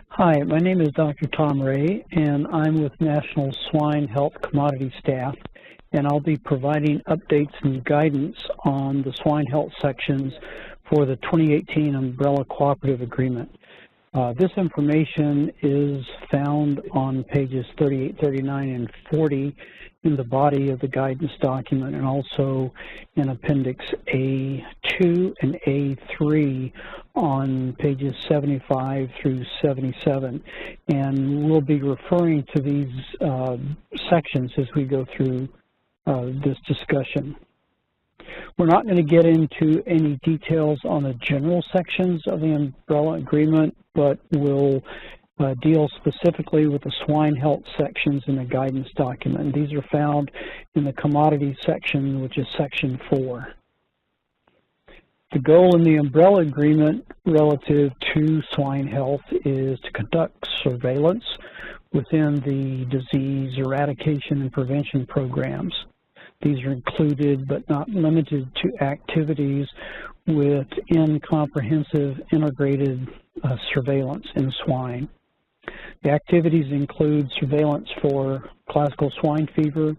Hi, my name is Dr. Tom Ray, and I'm with National Swine Health Commodity Staff, and I'll be providing updates and guidance on the swine health sections for the 2018 Umbrella Cooperative Agreement. This information is found on pages 38, 39, and 40 in the body of the guidance document, and also in Appendix A2 and A3 on pages 75 through 77. And we'll be referring to these sections as we go through this discussion. We're not going to get into any details on the general sections of the umbrella agreement, but we'll deal specifically with the swine health sections in the guidance document. These are found in the commodities section, which is section 4. The goal in the umbrella agreement relative to swine health is to conduct surveillance within the disease eradication and prevention programs. These are included but not limited to activities within comprehensive integrated surveillance in swine. The activities include surveillance for classical swine fever,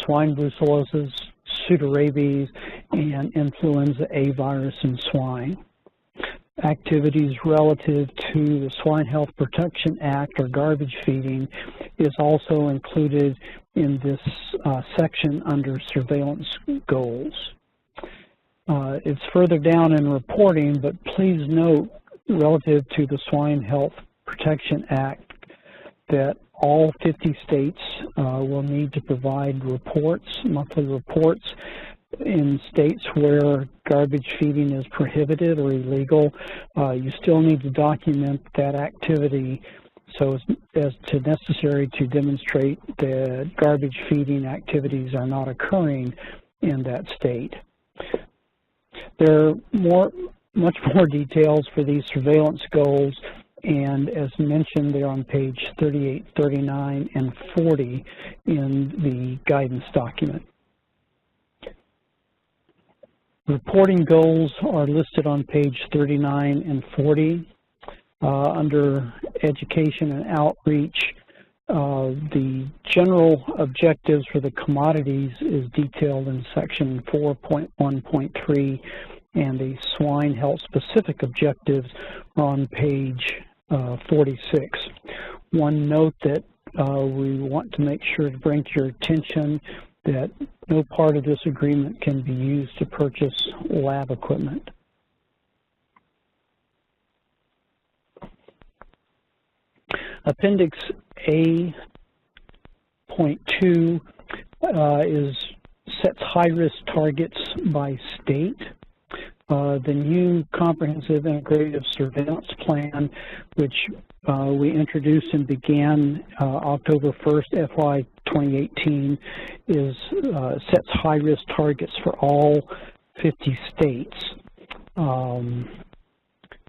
swine brucellosis, pseudorabies, and influenza A virus in swine. Activities relative to the Swine Health Protection Act or garbage feeding is also included in this section under surveillance goals. It's further down in reporting, but please note relative to the Swine Health Protection Act that all 50 states will need to provide reports, monthly reports. In states where garbage feeding is prohibited or illegal, you still need to document that activity so as to necessary to demonstrate that garbage feeding activities are not occurring in that state. There are much more details for these surveillance goals, and as mentioned, they're on page 38, 39, and 40 in the guidance document. Reporting goals are listed on page 39 and 40. Under education and outreach, the general objectives for the commodities is detailed in section 4.1.3, and the swine health specific objectives are on page 46. One note that we want to make sure to bring to your attention that no part of this agreement can be used to purchase lab equipment. Appendix A.2 sets high-risk targets by state. The new comprehensive integrative surveillance plan, which we introduced and began October 1st, FY 2018, sets high-risk targets for all 50 states.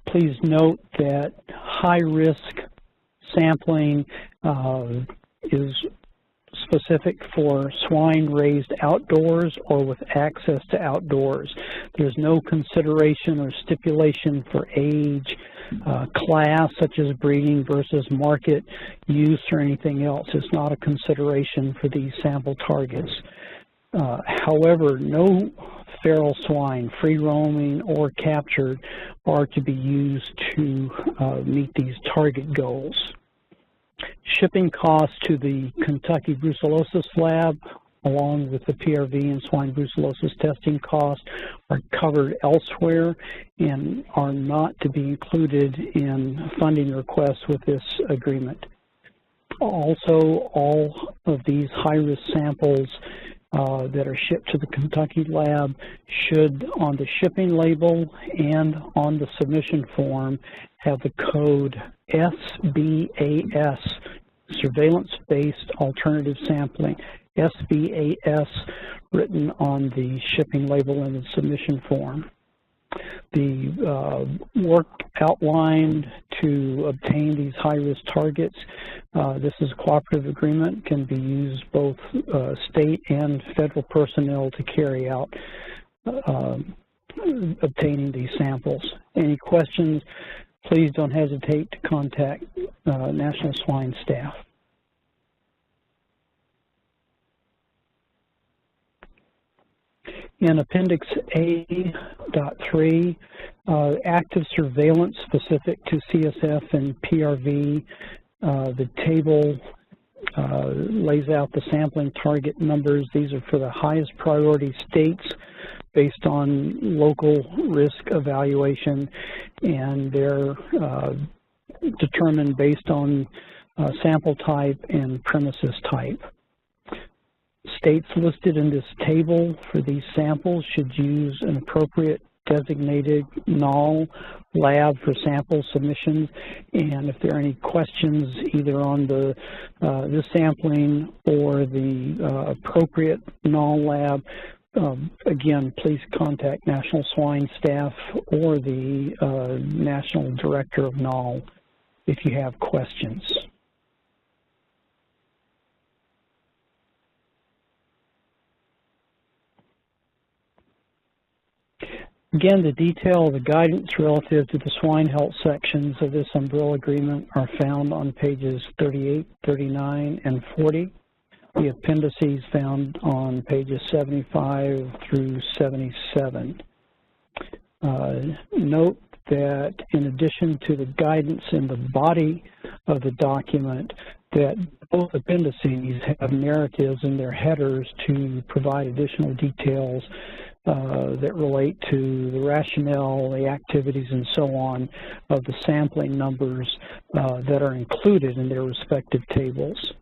Please note that high-risk sampling is specific for swine raised outdoors or with access to outdoors. There's no consideration or stipulation for age, class, such as breeding versus market use or anything else. It's not a consideration for these sample targets. However, no feral swine, free roaming or captured, are to be used to meet these target goals. Shipping costs to the Kentucky brucellosis lab, along with the PRV and swine brucellosis testing costs, are covered elsewhere and are not to be included in funding requests with this agreement. Also, all of these high-risk samples that are shipped to the Kentucky lab should, on the shipping label and on the submission form, have the code SBAS, Surveillance-Based Alternative Sampling, SBAS, written on the shipping label and the submission form. The work outlined to obtain these high-risk targets, this is a cooperative agreement, can be used both state and federal personnel to carry out obtaining these samples. Any questions, please don't hesitate to contact national swine staff. In Appendix A.3, active surveillance specific to CSF and PRV, the table lays out the sampling target numbers. These are for the highest priority states based on local risk evaluation, and they're determined based on sample type and premises type. States listed in this table for these samples should use an appropriate designated null lab for sample submissions, and if there are any questions either on the this sampling or the appropriate null lab, again, please contact National Swine staff or the National Director of Null if you have questions. Again, the detail of the guidance relative to the swine health sections of this umbrella agreement are found on pages 38, 39, and 40. The appendices found on pages 75 through 77. Note that in addition to the guidance in the body of the document, that both appendices have narratives in their headers to provide additional details that relate to the rationale, the activities, and so on of the sampling numbers that are included in their respective tables.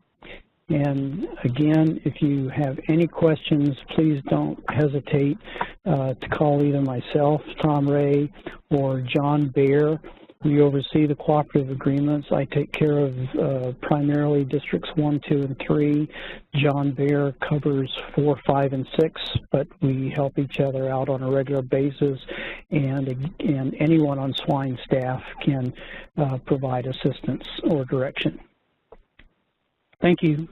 And again, if you have any questions, please don't hesitate to call either myself, Tom Ray, or John Baer. We oversee the cooperative agreements. I take care of primarily districts 1, 2, and 3. John Baer covers 4, 5, and 6, but we help each other out on a regular basis, and anyone on swine staff can provide assistance or direction. Thank you.